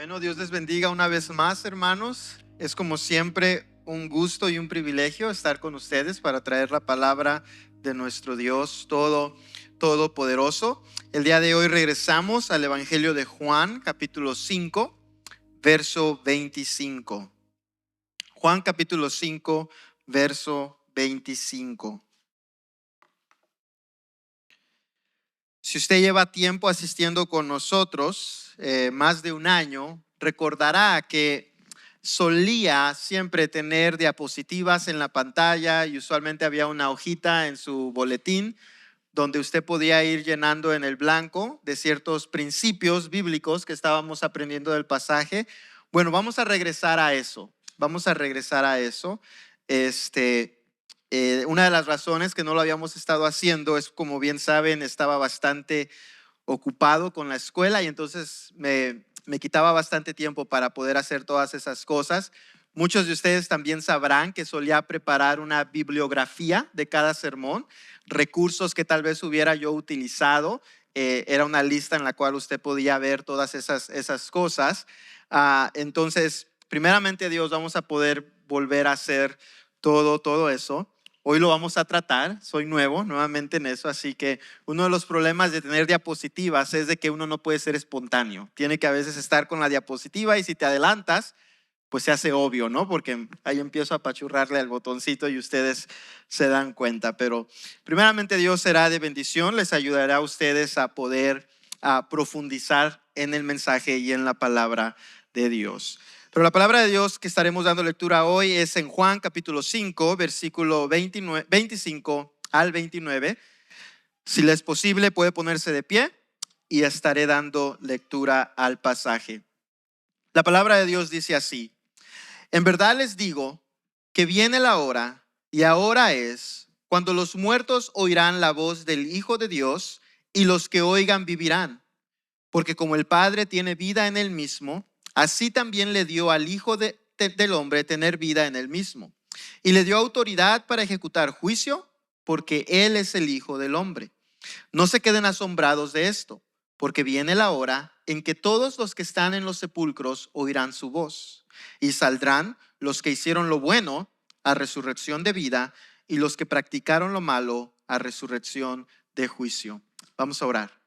Bueno, Dios les bendiga una vez más, hermanos. Es como siempre un gusto y un privilegio estar con ustedes para traer la palabra de nuestro Dios todopoderoso. El día de hoy regresamos al Evangelio de Juan, capítulo 5, verso 25. Juan capítulo 5, verso 25. Si usted lleva tiempo asistiendo con nosotros, más de un año, recordará que solía siempre tener diapositivas en la pantalla y usualmente había una hojita en su boletín donde usted podía ir llenando en el blanco de ciertos principios bíblicos que estábamos aprendiendo del pasaje. Bueno, vamos a regresar a eso. Vamos a regresar a eso. Una de las razones que no lo habíamos estado haciendo es, como bien saben, estaba bastante ocupado con la escuela y entonces me quitaba bastante tiempo para poder hacer todas esas cosas. Muchos de ustedes también sabrán que solía preparar una bibliografía de cada sermón, recursos que tal vez hubiera yo utilizado. Era una lista en la cual usted podía ver todas esas cosas. Entonces, primeramente Dios, vamos a poder volver a hacer todo eso. Hoy lo vamos a tratar, soy nuevamente en eso, así que uno de los problemas de tener diapositivas es de que uno no puede ser espontáneo. Tiene que a veces estar con la diapositiva y si te adelantas, pues se hace obvio, ¿no? Porque ahí empiezo a apachurrarle al botoncito y ustedes se dan cuenta. Pero primeramente Dios será de bendición, les ayudará a ustedes a poder profundizar en el mensaje y en la palabra de Dios. Pero la palabra de Dios que estaremos dando lectura hoy es en Juan capítulo 5, versículo 25 al 29. Si le es posible, puede ponerse de pie y estaré dando lectura al pasaje. La palabra de Dios dice así: en verdad les digo que viene la hora, y ahora es, cuando los muertos oirán la voz del Hijo de Dios, y los que oigan vivirán. Porque como el Padre tiene vida en él mismo, así también le dio al Hijo del Hombre tener vida en él mismo. Y le dio autoridad para ejecutar juicio, porque él es el Hijo del Hombre. No se queden asombrados de esto, porque viene la hora en que todos los que están en los sepulcros oirán su voz. Y saldrán los que hicieron lo bueno a resurrección de vida, y los que practicaron lo malo a resurrección de juicio. Vamos a orar.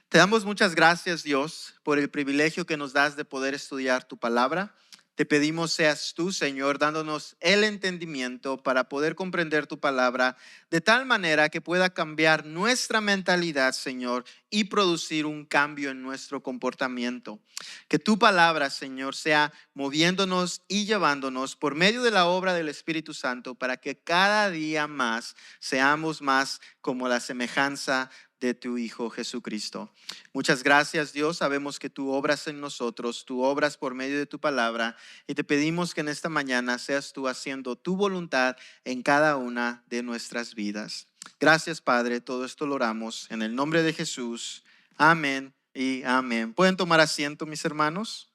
Te damos muchas gracias, Dios, por el privilegio que nos das de poder estudiar tu palabra. Te pedimos seas tú, Señor, dándonos el entendimiento para poder comprender tu palabra de tal manera que pueda cambiar nuestra mentalidad, Señor, y producir un cambio en nuestro comportamiento. Que tu palabra, Señor, sea moviéndonos y llevándonos por medio de la obra del Espíritu Santo para que cada día más seamos más como la semejanza de tu Hijo Jesucristo. Muchas gracias, Dios. Sabemos que tú obras en nosotros, tú obras por medio de tu palabra, y te pedimos que en esta mañana seas tú haciendo tu voluntad en cada una de nuestras vidas. Gracias, Padre. Todo esto lo oramos en el nombre de Jesús. Amén y amén. ¿Pueden tomar asiento, mis hermanos?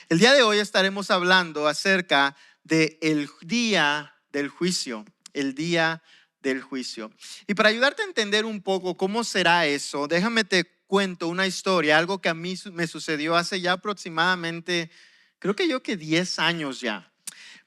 El día de hoy estaremos hablando acerca del día del juicio, el día del juicio. Y para ayudarte a entender un poco cómo será eso, déjame te cuento una historia, algo que a mí me sucedió hace ya aproximadamente, creo que 10 años ya.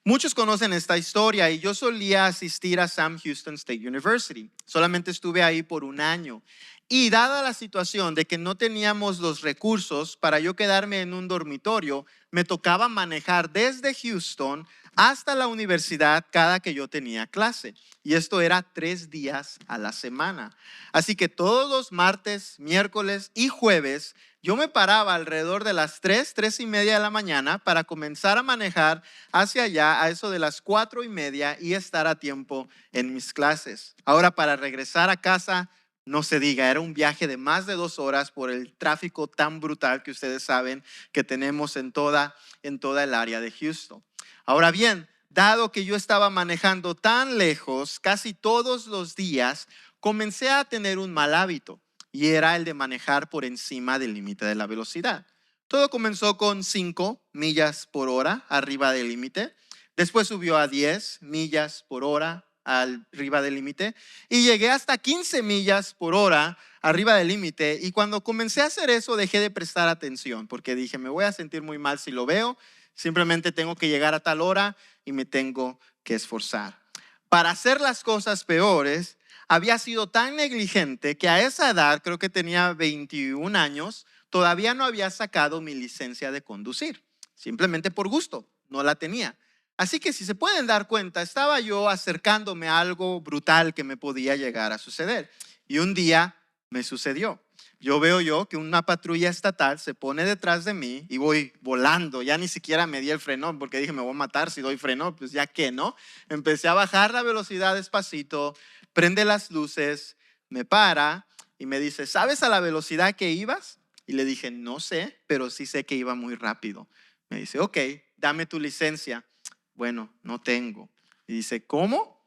Muchos conocen esta historia y yo solía asistir a Sam Houston State University. Solamente estuve ahí por un año. Y dada la situación de que no teníamos los recursos para yo quedarme en un dormitorio, me tocaba manejar desde Houston hasta la universidad cada que yo tenía clase. Y esto era 3 días a la semana. Así que todos los martes, miércoles y jueves yo me paraba alrededor de las 3:30 de la mañana para comenzar a manejar hacia allá a eso de las 4:30 y estar a tiempo en mis clases. Ahora, para regresar a casa, no se diga, era un viaje de más de 2 horas por el tráfico tan brutal que ustedes saben que tenemos en toda el área de Houston. Ahora bien, dado que yo estaba manejando tan lejos casi todos los días, comencé a tener un mal hábito. Y era el de manejar por encima del límite de la velocidad. Todo comenzó con 5 millas por hora arriba del límite. Después subió a 10 millas por hora, arriba del límite y llegué hasta 15 millas por hora arriba del límite. Y cuando comencé a hacer eso, dejé de prestar atención porque dije, me voy a sentir muy mal si lo veo. Simplemente tengo que llegar a tal hora y me tengo que esforzar. Para hacer las cosas peores, había sido tan negligente que a esa edad, creo que tenía 21 años, todavía no había sacado mi licencia de conducir. Simplemente por gusto, no la tenía. Así que si se pueden dar cuenta, estaba yo acercándome a algo brutal que me podía llegar a suceder. Y un día me sucedió. Veo que una patrulla estatal se pone detrás de mí y voy volando. Ya ni siquiera me di el freno porque dije, me voy a matar si doy freno. Pues ya que no. Empecé a bajar la velocidad despacito, prende las luces, me para y me dice, ¿sabes a la velocidad que ibas? Y le dije, no sé, pero sí sé que iba muy rápido. Me dice, ok, dame tu licencia. Bueno, no tengo. Y dice, ¿cómo?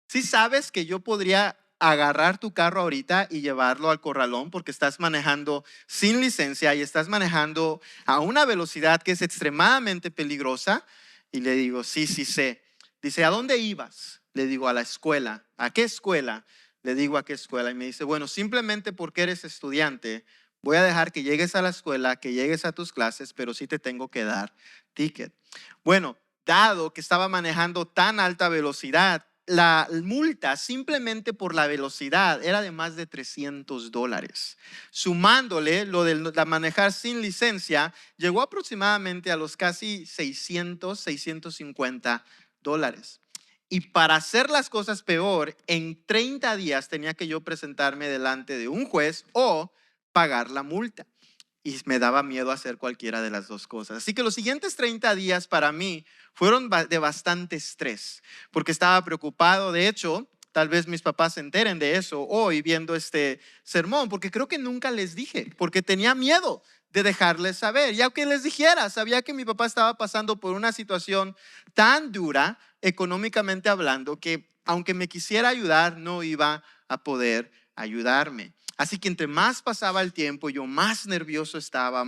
¿Sí sabes que yo podría agarrar tu carro ahorita y llevarlo al corralón porque estás manejando sin licencia y estás manejando a una velocidad que es extremadamente peligrosa? Y le digo, sí, sí sé. Dice, ¿a dónde ibas? Le digo, a la escuela. ¿A qué escuela? Le digo, ¿a qué escuela? Y me dice, bueno, simplemente porque eres estudiante, voy a dejar que llegues a la escuela, que llegues a tus clases, pero sí te tengo que dar ticket. Bueno, dado que estaba manejando tan alta velocidad, la multa simplemente por la velocidad era de más de $300. Sumándole lo de manejar sin licencia, llegó aproximadamente a los casi $650. Y para hacer las cosas peor, en 30 días tenía que yo presentarme delante de un juez o pagar la multa. Y me daba miedo hacer cualquiera de las dos cosas. Así que los siguientes 30 días para mí fueron de bastante estrés, porque estaba preocupado. De hecho, tal vez mis papás se enteren de eso hoy viendo este sermón, porque creo que nunca les dije, porque tenía miedo de dejarles saber. Y aunque les dijera, sabía que mi papá estaba pasando por una situación tan dura, económicamente hablando, que aunque me quisiera ayudar, no iba a poder ayudarme. Así que entre más pasaba el tiempo, yo más nervioso estaba.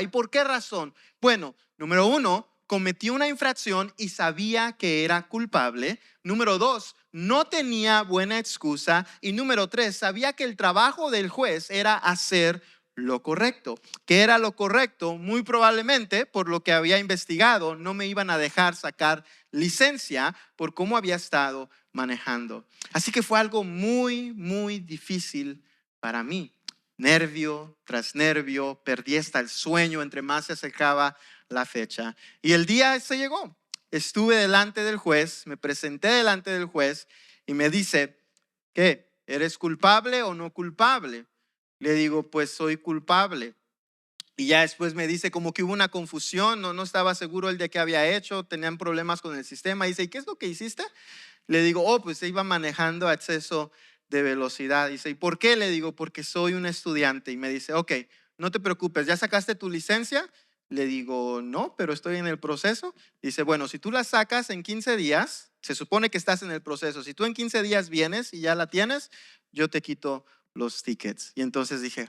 ¿Y por qué razón? Bueno, número 1, cometí una infracción y sabía que era culpable. Número 2, no tenía buena excusa. Y número 3, sabía que el trabajo del juez era hacer lo correcto. ¿Qué era lo correcto? Muy probablemente, por lo que había investigado, no me iban a dejar sacar licencia por cómo había estado manejando. Así que fue algo muy, muy difícil para mí. Nervio tras nervio, perdí hasta el sueño entre más se acercaba la fecha. Y el día se llegó. Estuve delante del juez, me presenté delante del juez y me dice, ¿qué? ¿Eres culpable o no culpable? Le digo, pues soy culpable. Y ya después me dice como que hubo una confusión, no estaba seguro el de qué había hecho, tenían problemas con el sistema. Y dice, ¿y qué es lo que hiciste? Le digo, pues se iba manejando a exceso de velocidad. Dice, ¿y por qué? Le digo, porque soy un estudiante. Y me dice, ok, no te preocupes, ¿ya sacaste tu licencia? Le digo, no, pero estoy en el proceso. Dice, bueno, si tú la sacas en 15 días, se supone que estás en el proceso. Si tú en 15 días vienes y ya la tienes, yo te quito los tickets. Y entonces dije,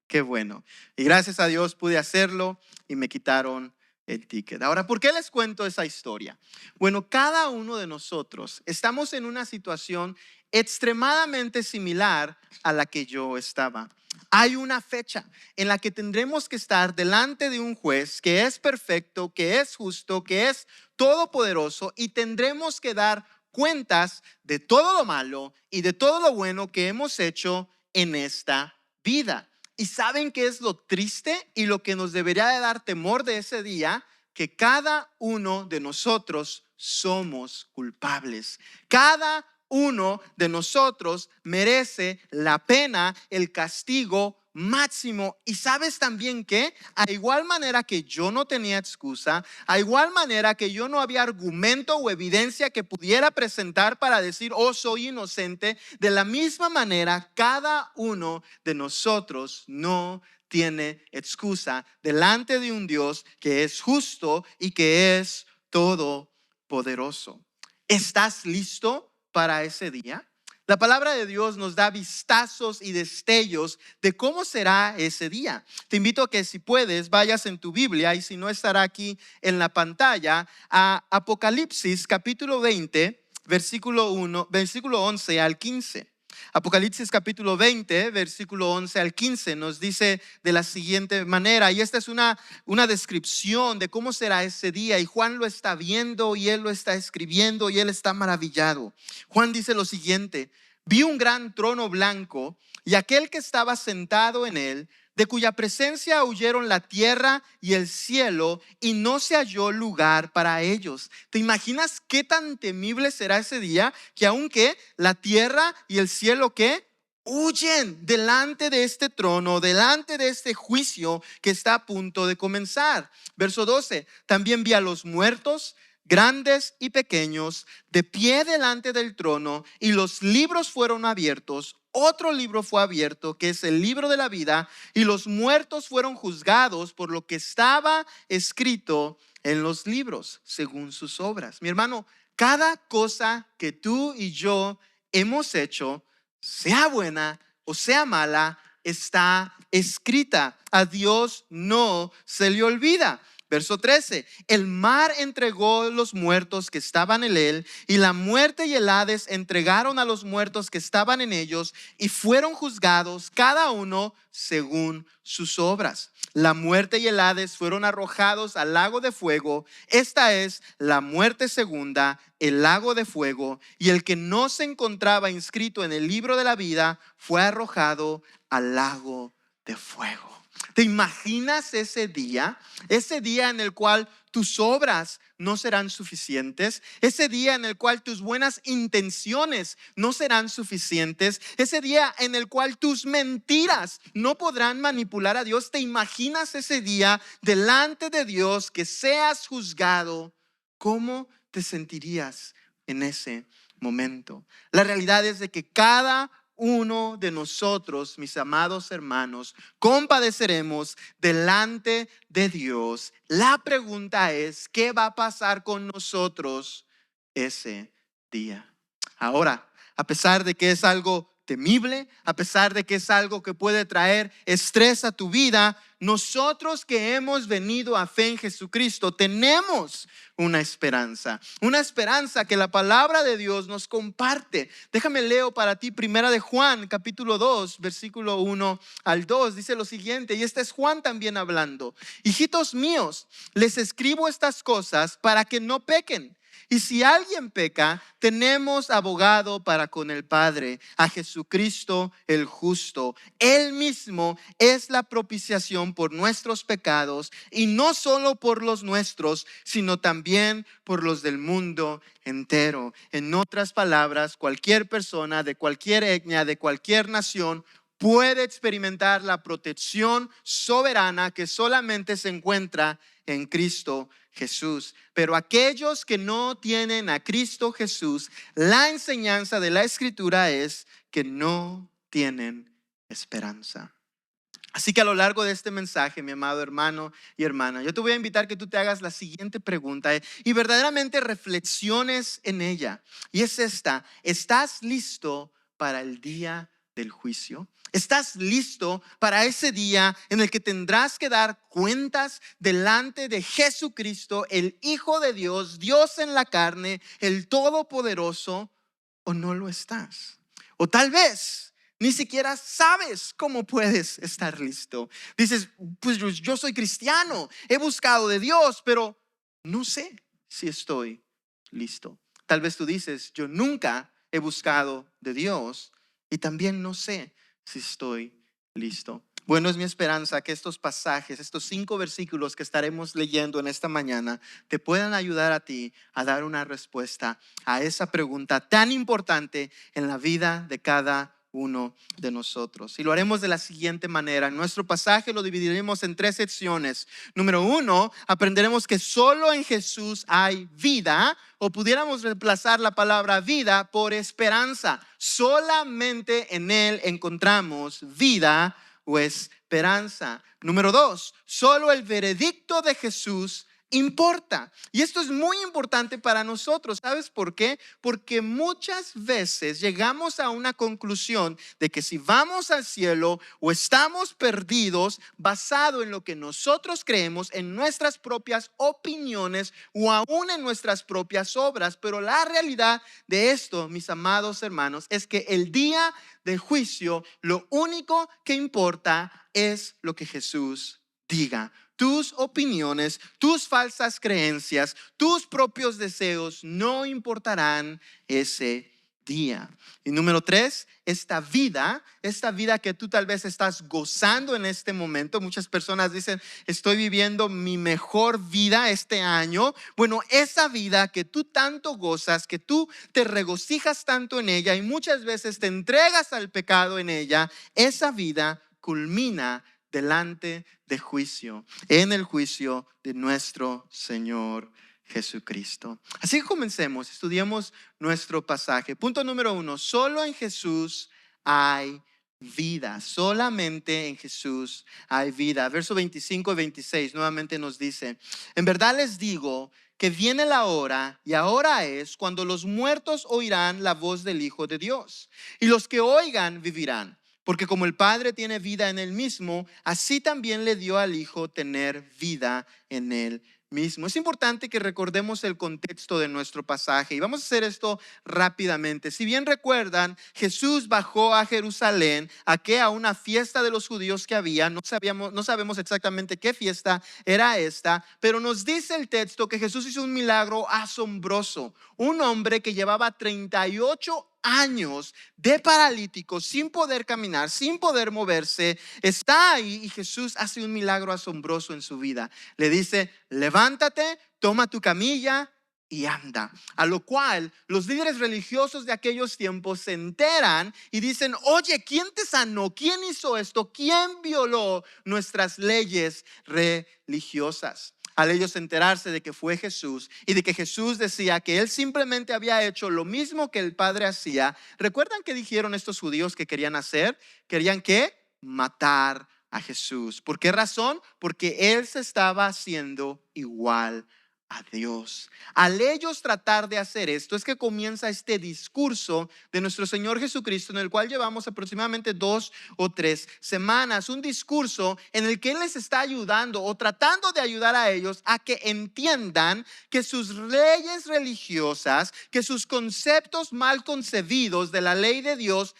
qué bueno. Y gracias a Dios pude hacerlo y me quitaron el ticket. Ahora, ¿por qué les cuento esa historia? Bueno, cada uno de nosotros estamos en una situación extremadamente similar a la que yo estaba. Hay una fecha en la que tendremos que estar delante de un juez que es perfecto, que es justo, que es todopoderoso, y tendremos que dar cuentas de todo lo malo y de todo lo bueno que hemos hecho en esta vida. ¿Y saben qué es lo triste y lo que nos debería de dar temor de ese día? Que cada uno de nosotros somos culpables. Cada uno de nosotros merece la pena, el castigo máximo. Y sabes también que a igual manera que yo no tenía excusa, a igual manera que yo no había argumento o evidencia que pudiera presentar para decir, oh, soy inocente, de la misma manera cada uno de nosotros no tiene excusa delante de un Dios que es justo y que es todopoderoso. ¿Estás listo para ese día? La palabra de Dios nos da vistazos y destellos de cómo será ese día. Te invito a que si puedes vayas en tu Biblia, y si no estará aquí en la pantalla, a Apocalipsis capítulo 20, versículo 11 al 15. Apocalipsis capítulo 20, versículo 11 al 15 nos dice de la siguiente manera, y esta es una descripción de cómo será ese día, y Juan lo está viendo y él lo está escribiendo y él está maravillado. Juan dice lo siguiente: vi un gran trono blanco y aquel que estaba sentado en él, de cuya presencia huyeron la tierra y el cielo, y no se halló lugar para ellos. ¿Te imaginas qué tan temible será ese día? Que aunque la tierra y el cielo, ¿qué? Huyen delante de este trono, delante de este juicio que está a punto de comenzar. Verso 12, también vi a los muertos, grandes y pequeños, de pie delante del trono, y los libros fueron abiertos. Otro libro fue abierto, que es el libro de la vida, y los muertos fueron juzgados por lo que estaba escrito en los libros, según sus obras. Mi hermano, cada cosa que tú y yo hemos hecho, sea buena o sea mala, está escrita. A Dios no se le olvida. Verso 13, el mar entregó los muertos que estaban en él, y la muerte y el Hades entregaron a los muertos que estaban en ellos, y fueron juzgados cada uno según sus obras. La muerte y el Hades fueron arrojados al lago de fuego. Esta es la muerte segunda, el lago de fuego, y el que no se encontraba inscrito en el libro de la vida fue arrojado al lago de fuego. ¿Te imaginas ese día? Ese día en el cual tus obras no serán suficientes. Ese día en el cual tus buenas intenciones no serán suficientes. Ese día en el cual tus mentiras no podrán manipular a Dios. ¿Te imaginas ese día delante de Dios que seas juzgado? ¿Cómo te sentirías en ese momento? La realidad es de que cada uno de nosotros, mis amados hermanos, compadeceremos delante de Dios. La pregunta es, ¿qué va a pasar con nosotros ese día? Ahora, a pesar de que es algo temible, a pesar de que es algo que puede traer estrés a tu vida, nosotros que hemos venido a fe en Jesucristo tenemos una esperanza que la palabra de Dios nos comparte. Déjame leo para ti Primera de Juan, capítulo 2, versículo 1 al 2. Dice lo siguiente, y este es Juan también hablando: hijitos míos, les escribo estas cosas para que no pequen. Y si alguien peca, tenemos abogado para con el Padre, a Jesucristo el justo. Él mismo es la propiciación por nuestros pecados, y no solo por los nuestros, sino también por los del mundo entero. En otras palabras, cualquier persona de cualquier etnia, de cualquier nación, puede experimentar la protección soberana que solamente se encuentra en Cristo Jesús. Pero aquellos que no tienen a Cristo Jesús, la enseñanza de la Escritura es que no tienen esperanza. Así que a lo largo de este mensaje, mi amado hermano y hermana, yo te voy a invitar que tú te hagas la siguiente pregunta y verdaderamente reflexiones en ella. Y es esta: ¿estás listo para el día del juicio? ¿Estás listo para ese día en el que tendrás que dar cuentas delante de Jesucristo, el Hijo de Dios, Dios en la carne, el Todopoderoso? ¿O no lo estás? O tal vez ni siquiera sabes cómo puedes estar listo. Dices, pues yo soy cristiano, he buscado de Dios, pero no sé si estoy listo. Tal vez tú dices, yo nunca he buscado de Dios y también no sé si estoy listo. Bueno, es mi esperanza que estos pasajes, estos 5 versículos que estaremos leyendo en esta mañana, te puedan ayudar a ti a dar una respuesta a esa pregunta tan importante en la vida de cada uno de nosotros. Y lo haremos de la siguiente manera. En nuestro pasaje lo dividiremos en 3 secciones. Número 1, aprenderemos que solo en Jesús hay vida, o pudiéramos reemplazar la palabra vida por esperanza. Solamente en Él encontramos vida o esperanza. Número 2, solo el veredicto de Jesús importa. Y esto es muy importante para nosotros. ¿Sabes por qué? Porque muchas veces llegamos a una conclusión de que si vamos al cielo o estamos perdidos basado en lo que nosotros creemos, en nuestras propias opiniones o aún en nuestras propias obras. Pero la realidad de esto, mis amados hermanos, es que el día del juicio lo único que importa es lo que Jesús diga. Tus opiniones, tus falsas creencias, tus propios deseos no importarán ese día. Y número 3, esta vida que tú tal vez estás gozando en este momento. Muchas personas dicen, estoy viviendo mi mejor vida este año. Bueno, esa vida que tú tanto gozas, que tú te regocijas tanto en ella y muchas veces te entregas al pecado en ella, esa vida culmina delante de juicio, en el juicio de nuestro Señor Jesucristo. Así que comencemos, estudiemos nuestro pasaje. Punto número 1, solo en Jesús hay vida, solamente en Jesús hay vida. Verso 25 y 26 nuevamente nos dice, en verdad les digo que viene la hora, y ahora es, cuando los muertos oirán la voz del Hijo de Dios, y los que oigan vivirán. Porque como el Padre tiene vida en él mismo, así también le dio al Hijo tener vida en él mismo. Es importante que recordemos el contexto de nuestro pasaje y vamos a hacer esto rápidamente. Si bien recuerdan, Jesús bajó a Jerusalén a una fiesta de los judíos que había. No sabemos exactamente qué fiesta era esta, pero nos dice el texto que Jesús hizo un milagro asombroso. Un hombre que llevaba 38 años de paralítico, sin poder caminar, sin poder moverse, está ahí y Jesús hace un milagro asombroso en su vida. Le dice, levántate, toma tu camilla y anda. A lo cual los líderes religiosos de aquellos tiempos se enteran y dicen, oye, ¿quién te sanó? ¿Quién hizo esto? ¿Quién violó nuestras leyes religiosas? Al ellos enterarse de que fue Jesús y de que Jesús decía que él simplemente había hecho lo mismo que el Padre hacía, ¿recuerdan qué dijeron estos judíos que querían hacer? Querían ¿qué? Matar a Jesús. ¿Por qué razón? Porque él se estaba haciendo igual a Dios. Al ellos tratar de hacer esto es que comienza este discurso de nuestro Señor Jesucristo, en el cual llevamos aproximadamente 2 o 3 semanas, un discurso en el que Él les está ayudando o tratando de ayudar a ellos a que entiendan que sus leyes religiosas, que sus conceptos mal concebidos de la ley de Dios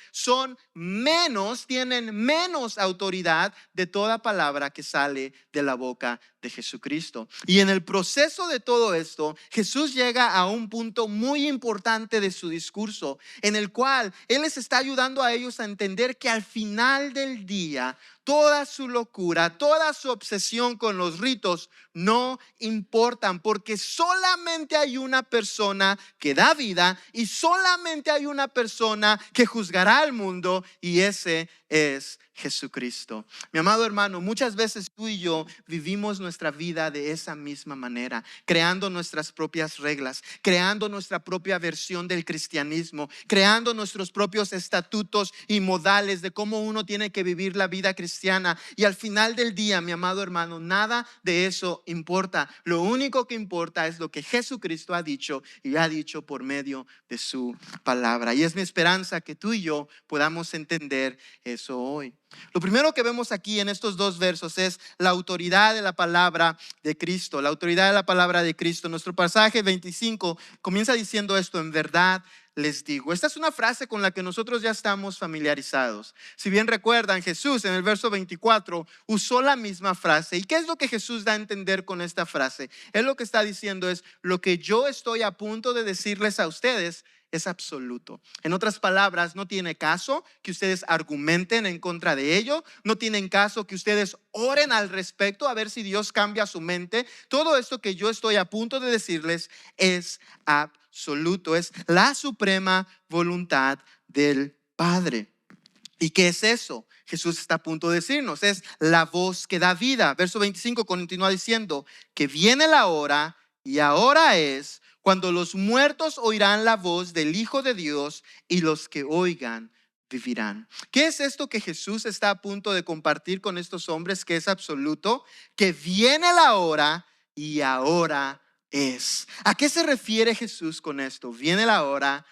tienen menos autoridad de toda palabra que sale de la boca de Jesucristo. Y en el proceso de todo esto, Jesús llega a un punto muy importante de su discurso, en el cual Él les está ayudando a ellos a entender que al final del día, toda su locura, toda su obsesión con los ritos no importan, porque solamente hay una persona que da vida y solamente hay una persona que juzgará al mundo, y ese es Jesucristo. Mi amado hermano, muchas veces tú y yo vivimos nuestra vida de esa misma manera, creando nuestras propias reglas, creando nuestra propia versión del cristianismo, creando nuestros propios estatutos y modales de cómo uno tiene que vivir la vida cristiana. Y al final del día, mi amado hermano, nada de eso importa. Lo único que importa es lo que Jesucristo ha dicho, y ha dicho por medio de su palabra. Y es mi esperanza que tú y yo podamos entender eso hoy. Lo primero que vemos aquí en estos 2 versos es la autoridad de la palabra de Cristo. La autoridad de la palabra de Cristo. Nuestro pasaje 25 comienza diciendo esto: en verdad les digo. Esta es una frase con la que nosotros ya estamos familiarizados. Si bien recuerdan, Jesús en el verso 24 usó la misma frase. ¿Y qué es lo que Jesús da a entender con esta frase? Él lo que está diciendo es: lo que yo estoy a punto de decirles a ustedes es absoluto. En otras palabras, no tiene caso que ustedes argumenten en contra de ello. No tienen caso que ustedes oren al respecto a ver si Dios cambia su mente. Todo esto que yo estoy a punto de decirles es absoluto. Es la suprema voluntad del Padre. ¿Y qué es eso? Jesús está a punto de decirnos. Es la voz que da vida. Verso 25 continúa diciendo que viene la hora, y ahora es, cuando los muertos oirán la voz del Hijo de Dios, y los que oigan vivirán. ¿Qué es esto que Jesús está a punto de compartir con estos hombres, que es absoluto? Que viene la hora, y ahora es. ¿A qué se refiere Jesús con esto? Viene la hora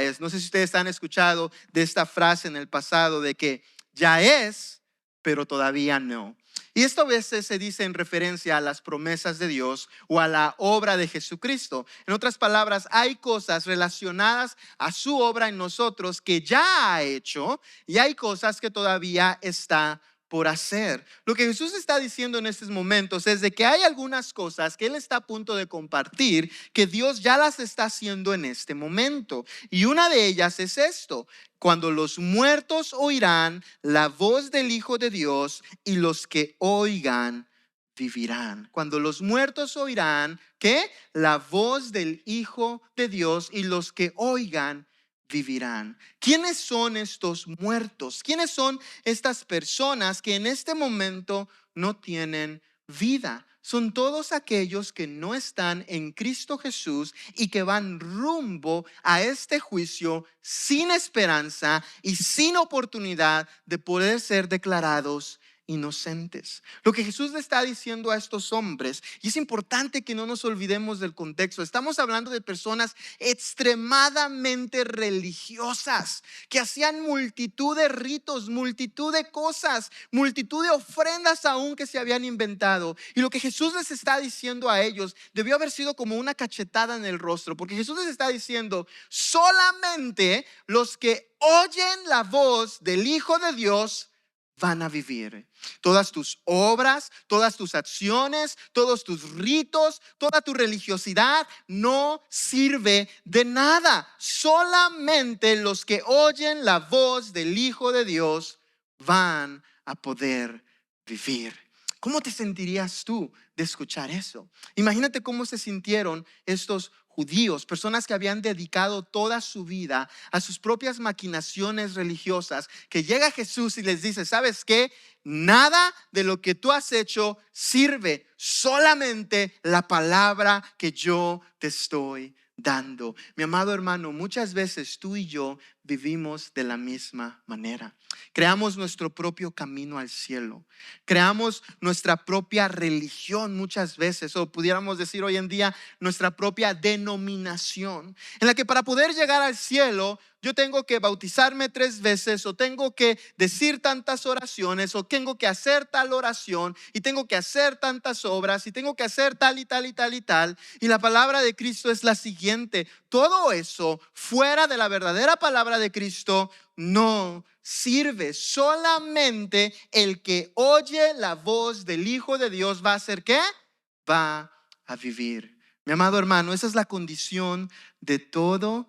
es. No sé si ustedes han escuchado de esta frase en el pasado de que ya es, pero todavía no. Y esto a veces se dice en referencia a las promesas de Dios o a la obra de Jesucristo. En otras palabras, hay cosas relacionadas a su obra en nosotros que ya ha hecho y hay cosas que todavía está por hacer. Lo que Jesús está diciendo en estos momentos es de que hay algunas cosas que Él está a punto de compartir que Dios ya las está haciendo en este momento. Y una de ellas es esto: cuando los muertos oirán la voz del Hijo de Dios y los que oigan vivirán. Cuando los muertos oirán, ¿qué? La voz del Hijo de Dios y los que oigan vivirán. ¿Quiénes son estos muertos? ¿Quiénes son estas personas que en este momento no tienen vida? Son todos aquellos que no están en Cristo Jesús y que van rumbo a este juicio sin esperanza y sin oportunidad de poder ser declarados inocentes. Lo que Jesús le está diciendo a estos hombres, y es importante que no nos olvidemos del contexto, estamos hablando de personas extremadamente religiosas que hacían multitud de ritos, multitud de cosas, multitud de ofrendas aún que se habían inventado. Y lo que Jesús les está diciendo a ellos debió haber sido como una cachetada en el rostro, porque Jesús les está diciendo: solamente los que oyen la voz del Hijo de Dios van a vivir. Todas tus obras, todas tus acciones, todos tus ritos, toda tu religiosidad no sirve de nada. Solamente los que oyen la voz del Hijo de Dios van a poder vivir. ¿Cómo te sentirías tú de escuchar eso? Imagínate cómo se sintieron estos judíos, personas que habían dedicado toda su vida a sus propias maquinaciones religiosas, que llega Jesús y les dice: ¿sabes qué? Nada de lo que tú has hecho sirve, solamente la palabra que yo te estoy dando. Mi amado hermano, muchas veces tú y yo vivimos de la misma manera. Creamos nuestro propio camino al cielo. Creamos nuestra propia religión muchas veces, o pudiéramos decir hoy en día nuestra propia denominación, en la que para poder llegar al cielo yo tengo que bautizarme 3 veces, o tengo que decir tantas oraciones, o tengo que hacer tal oración, y tengo que hacer tantas obras, y tengo que hacer tal y tal y tal y tal. Y la palabra de Cristo es la siguiente: todo eso fuera de la verdadera palabra de Cristo no sirve. Solamente el que oye la voz del Hijo de Dios va a hacer ¿qué? Va a vivir. Mi amado hermano, esa es la condición de todo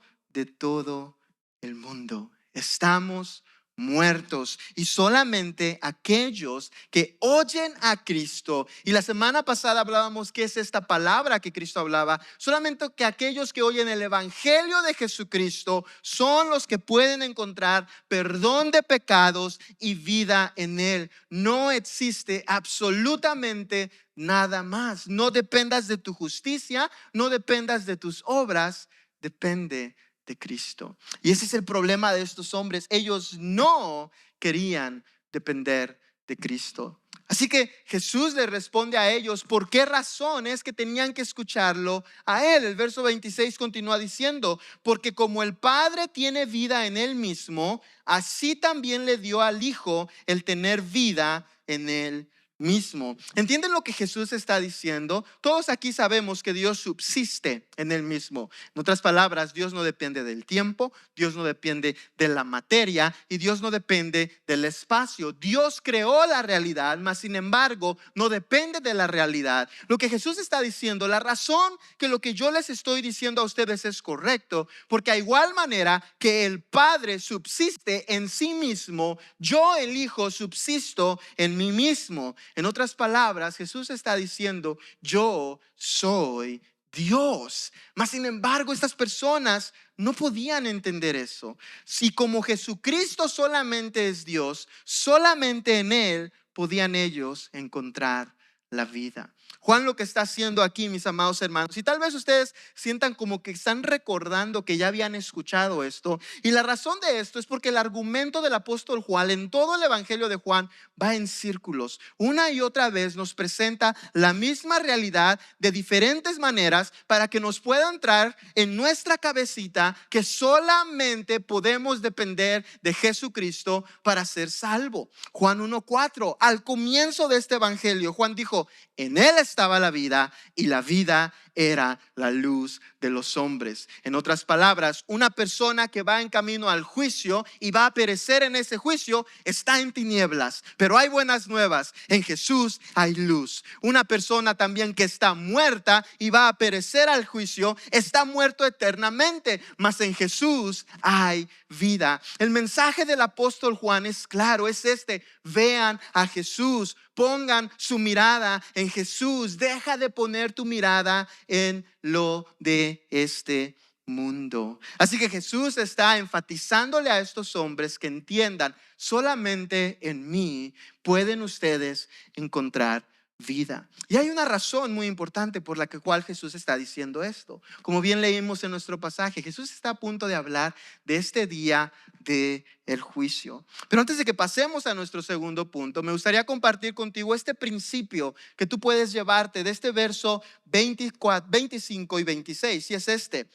el mundo. Estamos muertos, y solamente aquellos que oyen a Cristo, y la semana pasada hablábamos qué es esta palabra que Cristo hablaba, solamente que aquellos que oyen el evangelio de Jesucristo son los que pueden encontrar perdón de pecados y vida en Él. No existe absolutamente nada más. No dependas de tu justicia, no dependas de tus obras, depende de Cristo. Y ese es el problema de estos hombres. Ellos no querían depender de Cristo. Así que Jesús les responde a ellos por qué razón es que tenían que escucharlo a Él. El verso 26 continúa diciendo: porque como el Padre tiene vida en Él mismo, así también le dio al Hijo el tener vida en Él mismo. ¿Entienden lo que Jesús está diciendo? Todos aquí sabemos que Dios subsiste en Él mismo. En otras palabras, Dios no depende del tiempo, Dios no depende de la materia, y Dios no depende del espacio. Dios creó la realidad, mas sin embargo no depende de la realidad. Lo que Jesús está diciendo, la razón que lo que yo les estoy diciendo a ustedes es correcto, porque a igual manera que el Padre subsiste en sí mismo, yo el Hijo subsisto en mí mismo. En otras palabras, Jesús está diciendo: yo soy Dios. Mas sin embargo, estas personas no podían entender eso. Si como Jesucristo solamente es Dios, solamente en Él podían ellos encontrar la vida. Juan lo que está haciendo aquí, mis amados hermanos, y tal vez ustedes sientan como que están recordando que ya habían escuchado esto, y la razón de esto es porque el argumento del apóstol Juan en todo el evangelio de Juan va en círculos. Una y otra vez nos presenta la misma realidad de diferentes maneras para que nos pueda entrar en nuestra cabecita que solamente podemos depender de Jesucristo para ser salvo. Juan 1:4, al comienzo de este evangelio, Juan dijo: en él estaba la vida y la vida era la luz de los hombres. En otras palabras, una persona que va en camino al juicio y va a perecer en ese juicio está en tinieblas, pero hay buenas nuevas: en Jesús hay luz. Una persona también que está muerta y va a perecer al juicio está muerto eternamente, mas en Jesús hay vida. El mensaje del apóstol Juan es claro, es este: vean a Jesús, pongan su mirada en Jesús, deja de poner tu mirada en lo de este mundo. Así que Jesús está enfatizándole a estos hombres que entiendan: solamente en mí pueden ustedes encontrar vida. Y hay una razón muy importante por la cual Jesús está diciendo esto. Como bien leímos en nuestro pasaje, Jesús está a punto de hablar de este día de el juicio. Pero antes de que pasemos a nuestro segundo punto, me gustaría compartir contigo este principio que tú puedes llevarte de este verso 24, 25 y 26, y es este: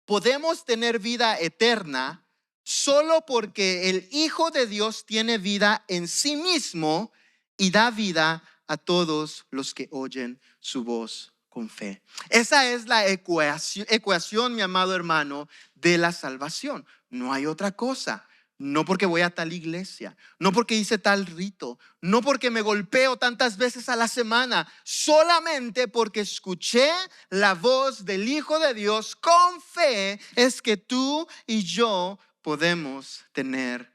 podemos tener vida eterna solo porque el Hijo de Dios tiene vida en sí mismo y da vida a todos los que oyen su voz con fe. Esa es la ecuación, mi amado hermano, de la salvación. No hay otra cosa. No porque voy a tal iglesia, no porque hice tal rito, no porque me golpeo tantas veces a la semana, solamente porque escuché la voz del Hijo de Dios con fe es que tú y yo podemos tener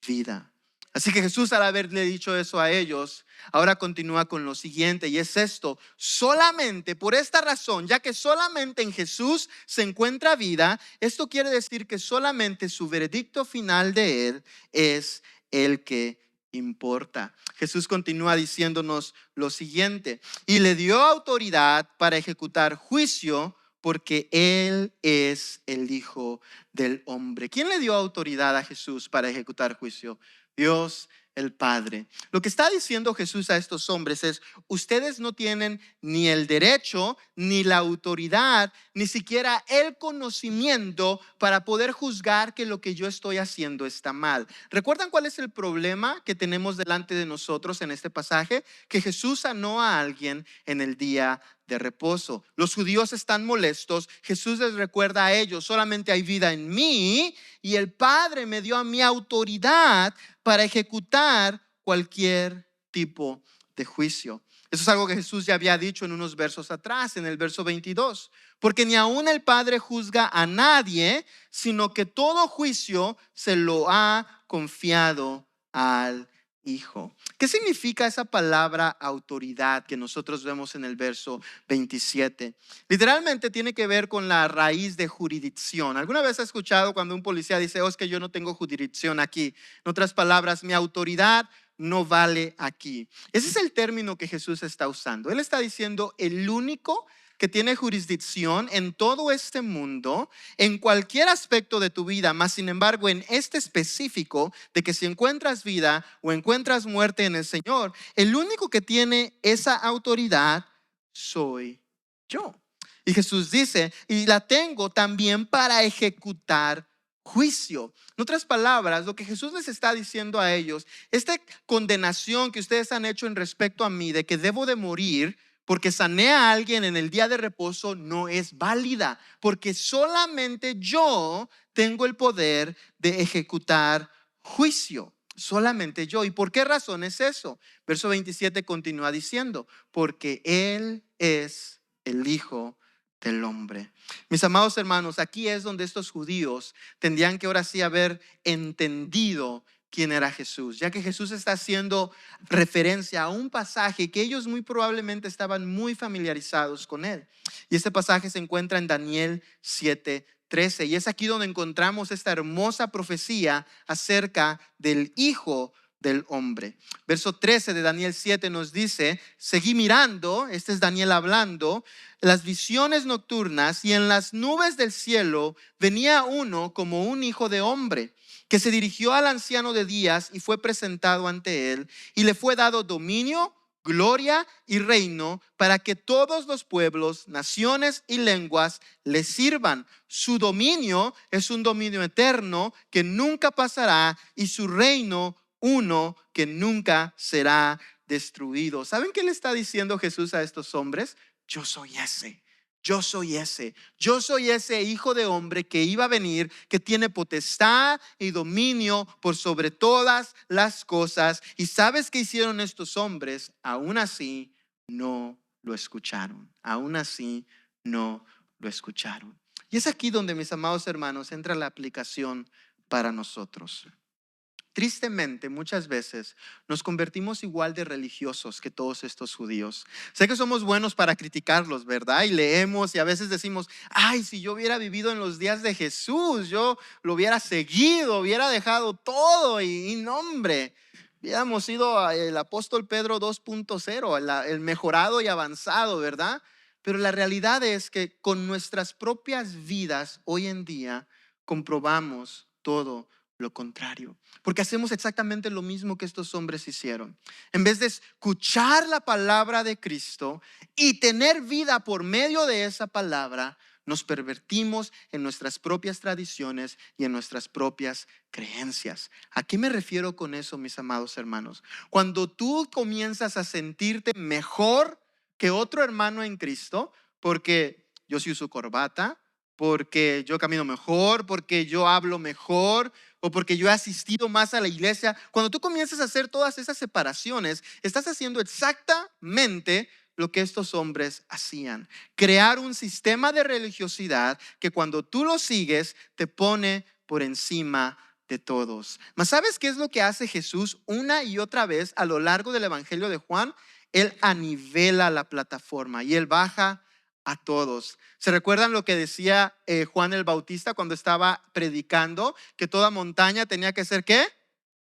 vida. Así que Jesús, al haberle dicho eso a ellos, ahora continúa con lo siguiente, y es esto: solamente por esta razón, ya que solamente en Jesús se encuentra vida, esto quiere decir que solamente su veredicto final de él es el que importa. Jesús continúa diciéndonos lo siguiente: y le dio autoridad para ejecutar juicio, porque él es el Hijo del Hombre. ¿Quién le dio autoridad a Jesús para ejecutar juicio? Dios el Padre. Lo que está diciendo Jesús a estos hombres es: ustedes no tienen ni el derecho, ni la autoridad, ni siquiera el conocimiento para poder juzgar que lo que yo estoy haciendo está mal. ¿Recuerdan cuál es el problema que tenemos delante de nosotros en este pasaje? Que Jesús sanó a alguien en el día de reposo. Los judíos están molestos. Jesús les recuerda a ellos: solamente hay vida en mí y el Padre me dio a mí autoridad para ejecutar cualquier tipo de juicio. Eso es algo que Jesús ya había dicho en unos versos atrás, en el verso 22. Porque ni aún el Padre juzga a nadie, sino que todo juicio se lo ha confiado al Hijo. ¿Qué significa esa palabra autoridad que nosotros vemos en el verso 27? Literalmente tiene que ver con la raíz de jurisdicción. ¿Alguna vez has escuchado cuando un policía dice: oh, es que yo no tengo jurisdicción aquí? En otras palabras, mi autoridad no vale aquí. Ese es el término que Jesús está usando. Él está diciendo: el único que tiene jurisdicción en todo este mundo, en cualquier aspecto de tu vida, más sin embargo en este específico de que si encuentras vida o encuentras muerte en el Señor, el único que tiene esa autoridad soy yo. Y Jesús dice: y la tengo también para ejecutar juicio. En otras palabras, lo que Jesús les está diciendo a ellos: esta condenación que ustedes han hecho en respecto a mí de que debo de morir porque sané a alguien en el día de reposo, no es válida, porque solamente yo tengo el poder de ejecutar juicio. Solamente yo. ¿Y por qué razón es eso? Verso 27 continúa diciendo: porque Él es el Hijo del Hombre. Mis amados hermanos, aquí es donde estos judíos tendrían que ahora sí haber entendido quién era Jesús, ya que Jesús está haciendo referencia a un pasaje que ellos muy probablemente estaban muy familiarizados con él. Y este pasaje se encuentra en Daniel 7:13, y es aquí donde encontramos esta hermosa profecía acerca del Hijo del hombre. Verso 13 de Daniel 7 nos dice, seguí mirando, este es Daniel hablando, las visiones nocturnas, y en las nubes del cielo venía uno como un hijo de hombre, que se dirigió al anciano de días y fue presentado ante él, y le fue dado dominio, gloria y reino para que todos los pueblos, naciones y lenguas le sirvan. Su dominio es un dominio eterno que nunca pasará, y su reino uno que nunca será destruido. ¿Saben qué le está diciendo Jesús a estos hombres? Yo soy ese. Yo soy ese. Yo soy ese hijo de hombre que iba a venir, que tiene potestad y dominio por sobre todas las cosas. ¿Y sabes qué hicieron estos hombres? Aún así no lo escucharon. Aún así no lo escucharon. Y es aquí donde, mis amados hermanos, entra la aplicación para nosotros. Tristemente, muchas veces nos convertimos igual de religiosos que todos estos judíos. Sé que somos buenos para criticarlos, ¿verdad? Y leemos y a veces decimos, ay, si yo hubiera vivido en los días de Jesús, yo lo hubiera seguido, hubiera dejado todo y no, hombre, hubiéramos sido el apóstol Pedro 2.0, el mejorado y avanzado, ¿verdad? Pero la realidad es que con nuestras propias vidas hoy en día comprobamos todo lo contrario, porque hacemos exactamente lo mismo que estos hombres hicieron. En vez de escuchar la palabra de Cristo y tener vida por medio de esa palabra, nos pervertimos en nuestras propias tradiciones y en nuestras propias creencias. ¿A qué me refiero con eso, mis amados hermanos? Cuando tú comienzas a sentirte mejor que otro hermano en Cristo, porque yo sí uso corbata, porque yo camino mejor, porque yo hablo mejor, o porque yo he asistido más a la iglesia. Cuando tú comienzas a hacer todas esas separaciones, estás haciendo exactamente lo que estos hombres hacían. Crear un sistema de religiosidad que cuando tú lo sigues te pone por encima de todos. Mas ¿sabes qué es lo que hace Jesús una y otra vez a lo largo del Evangelio de Juan? Él anivela la plataforma y él baja a todos. ¿Se recuerdan lo que decía Juan el Bautista cuando estaba predicando? Que toda montaña tenía que ser ¿qué?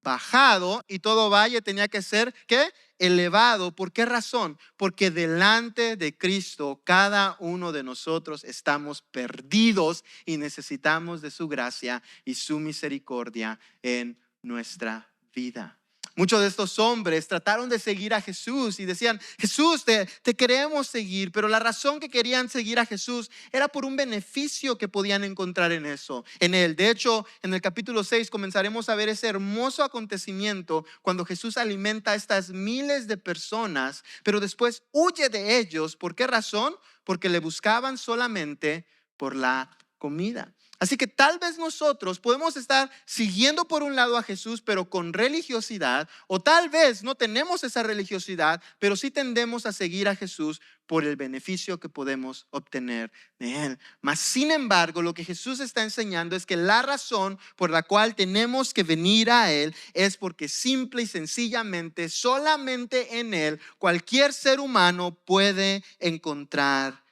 Bajado, y todo valle tenía que ser ¿qué? Elevado. ¿Por qué razón? Porque delante de Cristo cada uno de nosotros estamos perdidos y necesitamos de su gracia y su misericordia en nuestra vida. Muchos de estos hombres trataron de seguir a Jesús y decían, Jesús, te queremos seguir, pero la razón que querían seguir a Jesús era por un beneficio que podían encontrar en él. De hecho, en el capítulo 6 comenzaremos a ver ese hermoso acontecimiento cuando Jesús alimenta a estas miles de personas, pero después huye de ellos. ¿Por qué razón? Porque le buscaban solamente por la comida. Así que tal vez nosotros podemos estar siguiendo por un lado a Jesús, pero con religiosidad, o tal vez no tenemos esa religiosidad, pero sí tendemos a seguir a Jesús por el beneficio que podemos obtener de Él. Mas, sin embargo, lo que Jesús está enseñando es que la razón por la cual tenemos que venir a Él es porque simple y sencillamente, solamente en Él, cualquier ser humano puede encontrar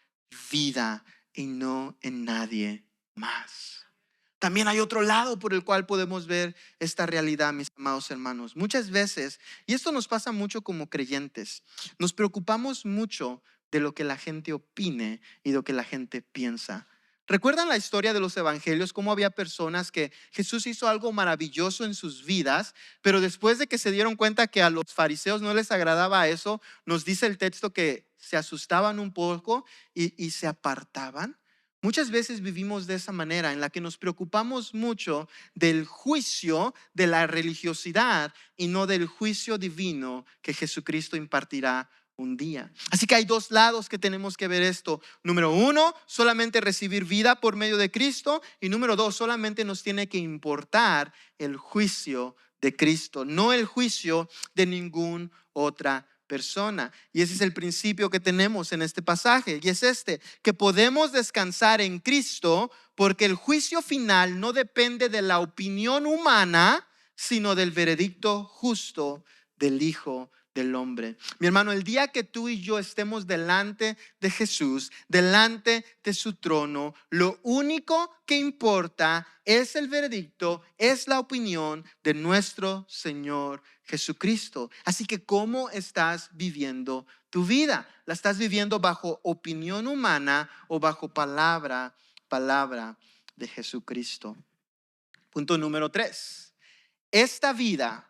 vida y no en nadie más. También hay otro lado por el cual podemos ver esta realidad, mis amados hermanos. Muchas veces, y esto nos pasa mucho como creyentes, nos preocupamos mucho de lo que la gente opine y de lo que la gente piensa. ¿Recuerdan la historia de los evangelios? Cómo había personas que Jesús hizo algo maravilloso en sus vidas, pero después de que se dieron cuenta que a los fariseos no les agradaba eso, nos dice el texto que se asustaban un poco y se apartaban. Muchas veces vivimos de esa manera en la que nos preocupamos mucho del juicio de la religiosidad y no del juicio divino que Jesucristo impartirá un día. Así que hay dos lados que tenemos que ver esto. Número uno, solamente recibir vida por medio de Cristo. Y número dos, solamente nos tiene que importar el juicio de Cristo, no el juicio de ninguna otra persona. Y ese es el principio que tenemos en este pasaje, y es que podemos descansar en Cristo porque el juicio final no depende de la opinión humana, sino del veredicto justo del Hijo del hombre. Mi hermano, el día que tú y yo estemos delante de Jesús, delante de su trono, lo único que importa es el veredicto, es la opinión de nuestro Señor Jesucristo. Así que, ¿cómo estás viviendo tu vida? ¿La estás viviendo bajo opinión humana o bajo palabra de Jesucristo? Punto número 3. Esta vida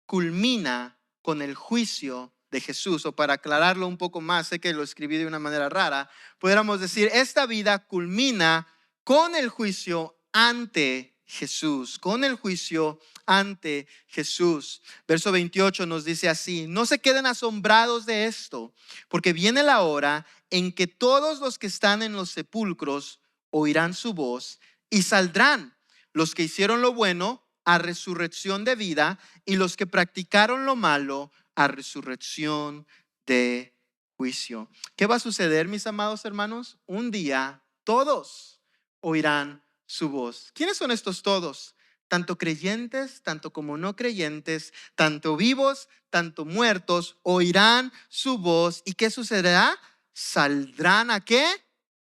culmina con el juicio de Jesús. O para aclararlo un poco más, sé que lo escribí de una manera rara, pudiéramos decir, esta vida culmina con el juicio ante Jesús, con el juicio ante Jesús. Verso 28 nos dice así: no se queden asombrados de esto, porque viene la hora en que todos los que están en los sepulcros oirán su voz y saldrán, los que hicieron lo bueno a resurrección de vida, y los que practicaron lo malo a resurrección de juicio. ¿Qué va a suceder, mis amados hermanos? Un día todos oirán su voz. ¿Quiénes son estos todos? Tanto creyentes, tanto como no creyentes, tanto vivos, tanto muertos, oirán su voz. ¿Y qué sucederá? ¿Saldrán a qué?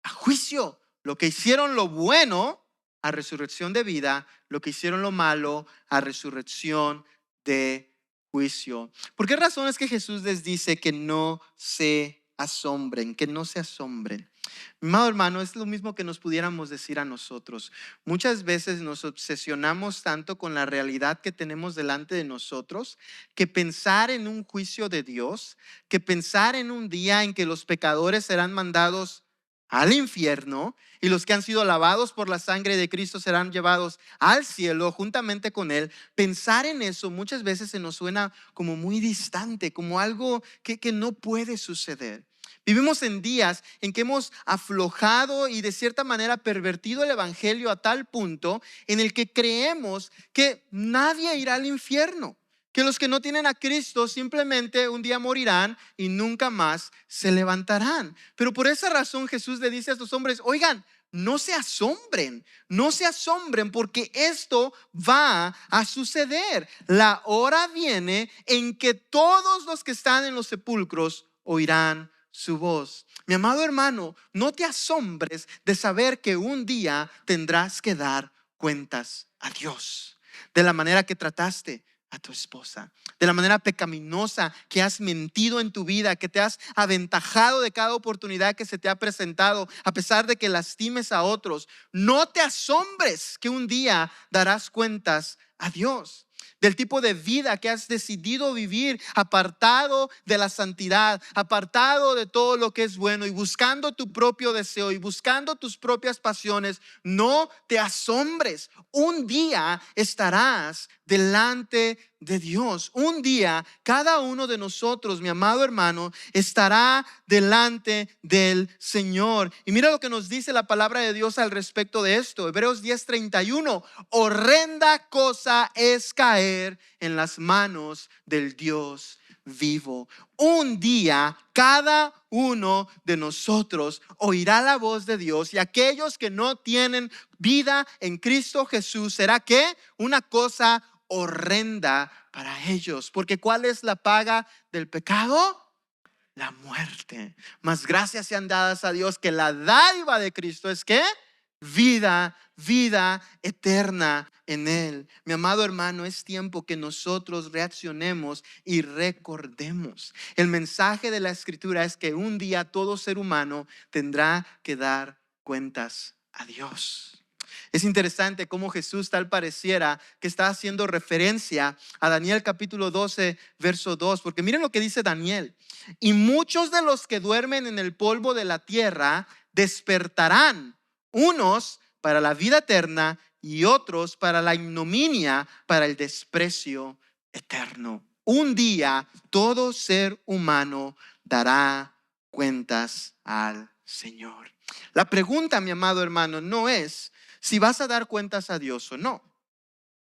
A juicio. Lo que hicieron lo bueno a resurrección de vida, lo que hicieron lo malo a resurrección de juicio. ¿Por qué razón es que Jesús les dice que no se asombren, que no se asombren? Mi amado hermano, es lo mismo que nos pudiéramos decir a nosotros. Muchas veces nos obsesionamos tanto con la realidad que tenemos delante de nosotros, que pensar en un juicio de Dios, que pensar en un día en que los pecadores serán mandados al infierno y los que han sido lavados por la sangre de Cristo serán llevados al cielo juntamente con Él. Pensar en eso muchas veces se nos suena como muy distante, como algo que no puede suceder. Vivimos en días en que hemos aflojado y de cierta manera pervertido el evangelio a tal punto en el que creemos que nadie irá al infierno, que los que no tienen a Cristo simplemente un día morirán y nunca más se levantarán. Pero por esa razón Jesús le dice a estos hombres: oigan, no se asombren, no se asombren, porque esto va a suceder. La hora viene en que todos los que están en los sepulcros oirán su voz. Mi amado hermano, no te asombres de saber que un día tendrás que dar cuentas a Dios de la manera que trataste a tu esposa, de la manera pecaminosa que has mentido en tu vida, que te has aventajado de cada oportunidad que se te ha presentado, a pesar de que lastimes a otros. No te asombres que un día darás cuentas a Dios. Del tipo de vida que has decidido vivir, apartado de la santidad, apartado de todo lo que es bueno y buscando tu propio deseo y buscando tus propias pasiones. No te asombres, un día estarás delante de Dios. Un día cada uno de nosotros, mi amado hermano, estará delante del Señor. Y mira lo que nos dice la palabra de Dios al respecto de esto. Hebreos 10:31: horrenda cosa es caer en las manos del Dios vivo. Un día cada uno de nosotros oirá la voz de Dios, y aquellos que no tienen vida en Cristo Jesús, ¿será qué? Una cosa horrenda para ellos. Porque ¿cuál es la paga del pecado? La muerte. Mas gracias sean dadas a Dios que la dádiva de Cristo es ¿qué? Vida eterna en Él. Mi amado hermano, es tiempo que nosotros reaccionemos y recordemos. El mensaje de la Escritura es que un día todo ser humano tendrá que dar cuentas a Dios. Es interesante cómo Jesús tal pareciera que está haciendo referencia a Daniel capítulo 12, verso 2, porque miren lo que dice Daniel: y muchos de los que duermen en el polvo de la tierra despertarán, unos para la vida eterna y otros para la ignominia, para el desprecio eterno. Un día todo ser humano dará cuentas al Señor. La pregunta, mi amado hermano, no es si vas a dar cuentas a Dios o no.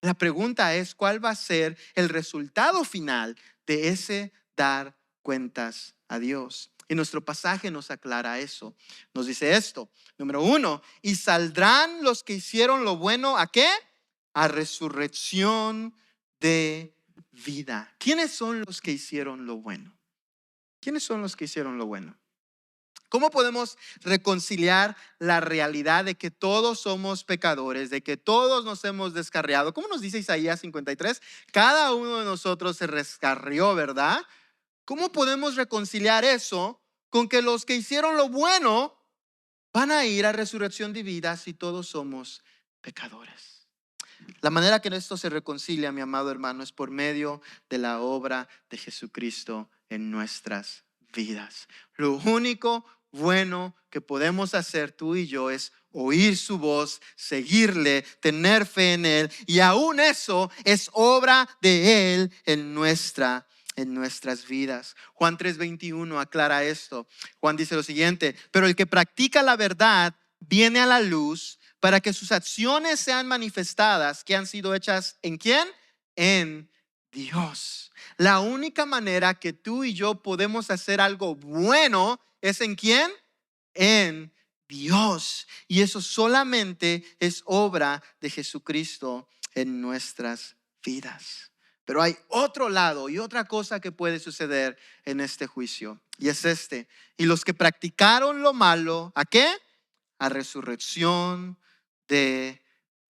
La pregunta es cuál va a ser el resultado final de ese dar cuentas a Dios. Y nuestro pasaje nos aclara eso. Nos dice esto: número 1, y saldrán los que hicieron lo bueno, ¿a qué? A resurrección de vida. ¿Quiénes son los que hicieron lo bueno? ¿Quiénes son los que hicieron lo bueno? ¿Cómo podemos reconciliar la realidad de que todos somos pecadores, de que todos nos hemos descarriado? ¿Cómo nos dice Isaías 53? Cada uno de nosotros se descarrió, ¿verdad? ¿Cómo podemos reconciliar eso con que los que hicieron lo bueno van a ir a resurrección de vida si todos somos pecadores? La manera que esto se reconcilia, mi amado hermano, es por medio de la obra de Jesucristo en nuestras vidas. Lo único bueno que podemos hacer tú y yo es oír su voz, seguirle, tener fe en él, y aún eso es obra de él en nuestras vidas. Juan 3:21 aclara esto. Juan dice lo siguiente: pero el que practica la verdad viene a la luz para que sus acciones sean manifestadas, que han sido hechas ¿en quién? En Dios. La única manera que tú y yo podemos hacer algo bueno es ¿en quién? En Dios. Y eso solamente es obra de Jesucristo en nuestras vidas. Pero hay otro lado y otra cosa que puede suceder en este juicio, y es este: y los que practicaron lo malo, ¿a qué? A resurrección de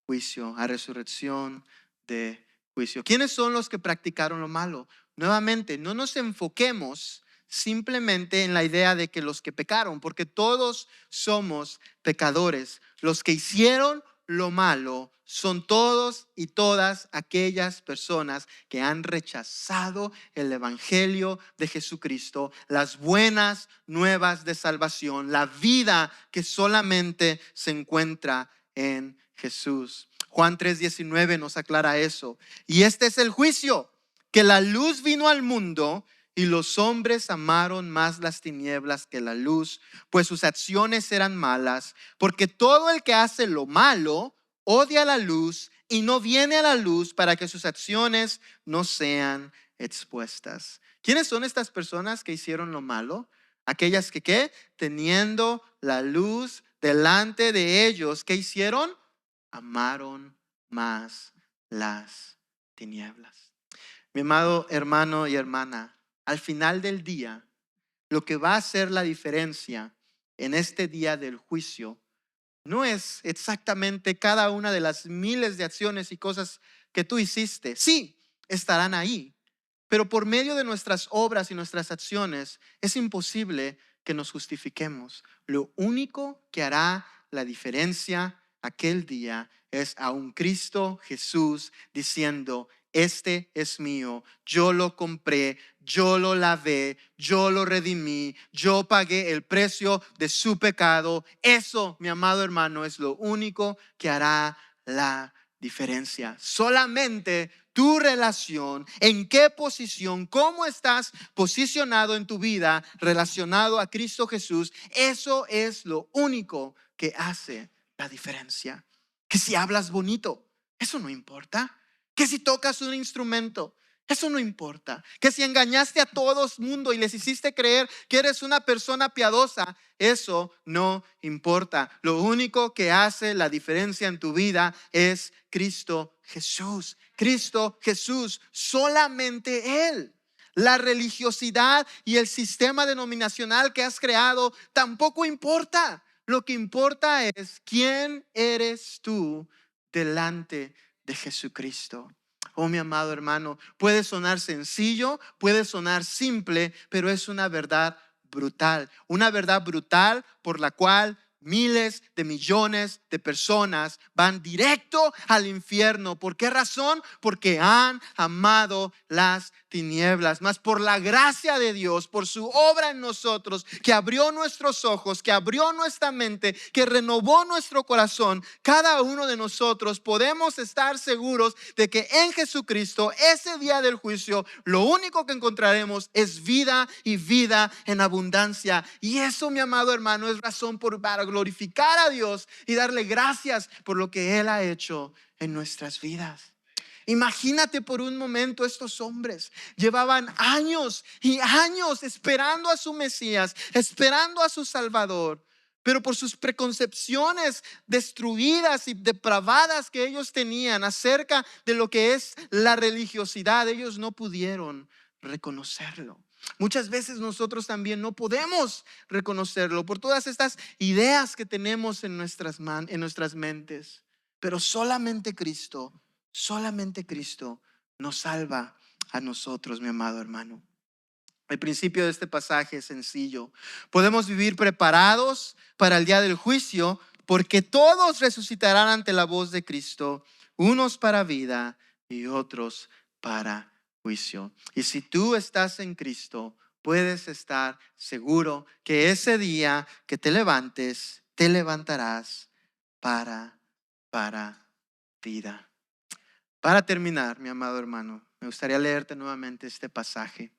juicio, a resurrección de juicio. ¿Quiénes son los que practicaron lo malo? Nuevamente, no nos enfoquemos simplemente en la idea de que los que pecaron, porque todos somos pecadores. Los que hicieron lo malo son todos y todas aquellas personas que han rechazado el evangelio de Jesucristo, las buenas nuevas de salvación, la vida que solamente se encuentra en Jesús. Juan 3:19 nos aclara eso. Y este es el juicio: que la luz vino al mundo y los hombres amaron más las tinieblas que la luz, pues sus acciones eran malas. Porque todo el que hace lo malo odia la luz y no viene a la luz para que sus acciones no sean expuestas. ¿Quiénes son estas personas que hicieron lo malo? Aquellas que, ¿qué? Teniendo la luz delante de ellos, ¿qué hicieron? Amaron más las tinieblas. Mi amado hermano y hermana, al final del día, lo que va a hacer la diferencia en este día del juicio no es exactamente cada una de las miles de acciones y cosas que tú hiciste. Sí, estarán ahí, pero por medio de nuestras obras y nuestras acciones es imposible que nos justifiquemos. Lo único que hará la diferencia aquel día es a un Cristo Jesús diciendo: este es mío, yo lo compré, yo lo lavé, yo lo redimí, yo pagué el precio de su pecado. Eso, mi amado hermano, es lo único que hará la diferencia. Solamente tu relación, en qué posición, cómo estás posicionado en tu vida relacionado a Cristo Jesús, eso es lo único que hace la diferencia. Que si hablas bonito, eso no importa. Que si tocas un instrumento, eso no importa. Que si engañaste a todo el mundo y les hiciste creer que eres una persona piadosa, eso no importa. Lo único que hace la diferencia en tu vida es Cristo Jesús. Cristo Jesús, solamente Él. La religiosidad y el sistema denominacional que has creado tampoco importa. Lo que importa es quién eres tú delante de Jesucristo. Oh, mi amado hermano, puede sonar sencillo, puede sonar simple, pero es una verdad brutal. Una verdad brutal por la cual miles de millones de personas van directo al infierno. ¿Por qué razón? Porque han amado las tinieblas. Mas por la gracia de Dios, por su obra en nosotros, que abrió nuestros ojos, que abrió nuestra mente, que renovó nuestro corazón, cada uno de nosotros podemos estar seguros de que en Jesucristo, ese día del juicio, lo único que encontraremos es vida y vida en abundancia. Y eso, mi amado hermano, es razón para glorificar a Dios y darle gracias por lo que Él ha hecho en nuestras vidas. Imagínate por un momento, estos hombres llevaban años y años esperando a su Mesías, esperando a su Salvador, pero por sus preconcepciones destruidas y depravadas que ellos tenían acerca de lo que es la religiosidad, ellos no pudieron reconocerlo. Muchas veces nosotros también no podemos reconocerlo por todas estas ideas que tenemos en nuestras mentes. Pero solamente Cristo nos salva a nosotros, mi amado hermano. El principio de este pasaje es sencillo. Podemos vivir preparados para el día del juicio porque todos resucitarán ante la voz de Cristo, unos para vida y otros para juicio. Y si tú estás en Cristo, puedes estar seguro que ese día que te levantes, te levantarás para vida. Para terminar, mi amado hermano, me gustaría leerte nuevamente este pasaje.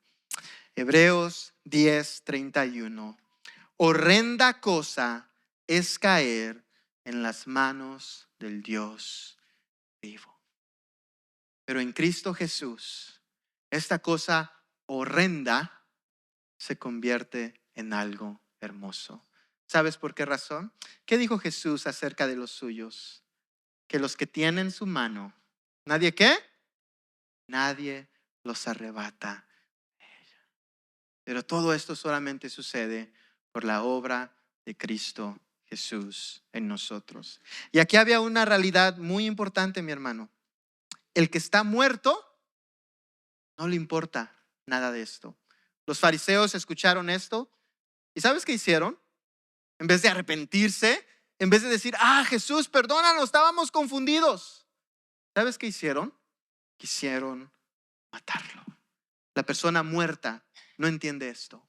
Hebreos 10:31. Horrenda cosa es caer en las manos del Dios vivo. Pero en Cristo Jesús, esta cosa horrenda se convierte en algo hermoso. ¿Sabes por qué razón? ¿Qué dijo Jesús acerca de los suyos? Que los que tienen su mano, ¿nadie qué? Nadie los arrebata de ella. Pero todo esto solamente sucede por la obra de Cristo Jesús en nosotros. Y aquí había una realidad muy importante, mi hermano. El que está muerto, no le importa nada de esto. Los fariseos escucharon esto y ¿sabes qué hicieron? En vez de arrepentirse, en vez de decir, Jesús, perdónanos, estábamos confundidos. ¿Sabes qué hicieron? Quisieron matarlo. La persona muerta no entiende esto.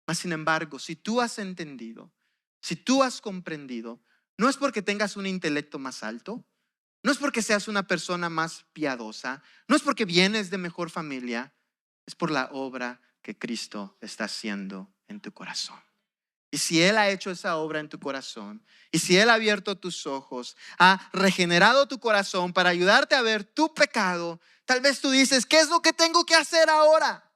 Mas sin embargo, si tú has entendido, si tú has comprendido, no es porque tengas un intelecto más alto, no es porque seas una persona más piadosa, no es porque vienes de mejor familia, es por la obra que Cristo está haciendo en tu corazón. Y si Él ha hecho esa obra en tu corazón, y si Él ha abierto tus ojos, ha regenerado tu corazón para ayudarte a ver tu pecado, tal vez tú dices, ¿qué es lo que tengo que hacer ahora?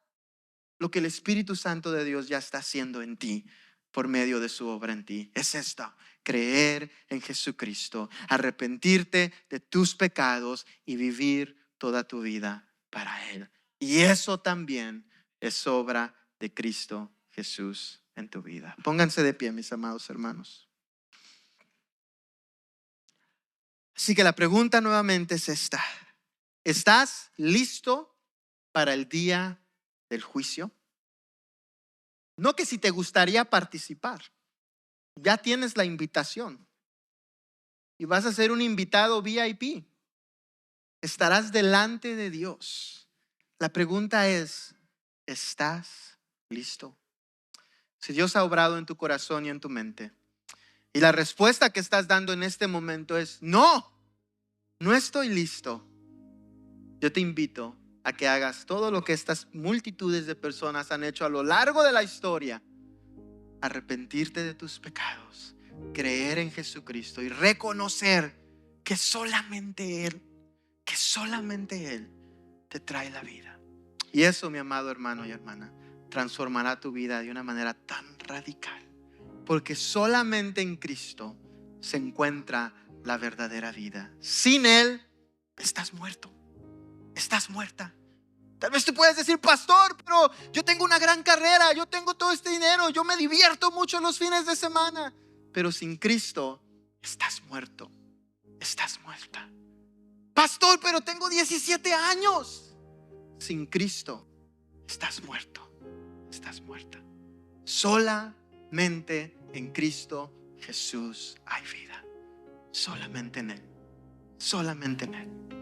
Lo que el Espíritu Santo de Dios ya está haciendo en ti por medio de su obra en ti es esto: creer en Jesucristo, arrepentirte de tus pecados y vivir toda tu vida para Él. Y eso también es obra de Cristo Jesús en tu vida. Pónganse de pie, mis amados hermanos. Así que la pregunta nuevamente es esta: ¿estás listo para el día del juicio? No que si te gustaría participar, ya tienes la invitación y vas a ser un invitado VIP. Estarás delante de Dios. La pregunta es, ¿estás listo? Si Dios ha obrado en tu corazón y en tu mente, y la respuesta que estás dando en este momento es, no estoy listo, yo te invito a que hagas todo lo que estas multitudes de personas han hecho a lo largo de la historia: arrepentirte de tus pecados, creer en Jesucristo y reconocer que solamente Él te trae la vida. Y eso, mi amado hermano y hermana, transformará tu vida de una manera tan radical, porque solamente en Cristo se encuentra la verdadera vida. Sin Él estás muerto, estás muerta. Tal vez tú puedes decir, pastor, pero yo tengo una gran carrera, yo tengo todo este dinero, yo me divierto mucho los fines de semana. Pero sin Cristo estás muerto, estás muerta. Pastor, pero tengo 17 años. Sin Cristo estás muerto, estás muerta. Solamente en Cristo Jesús hay vida. Solamente en Él, solamente en Él.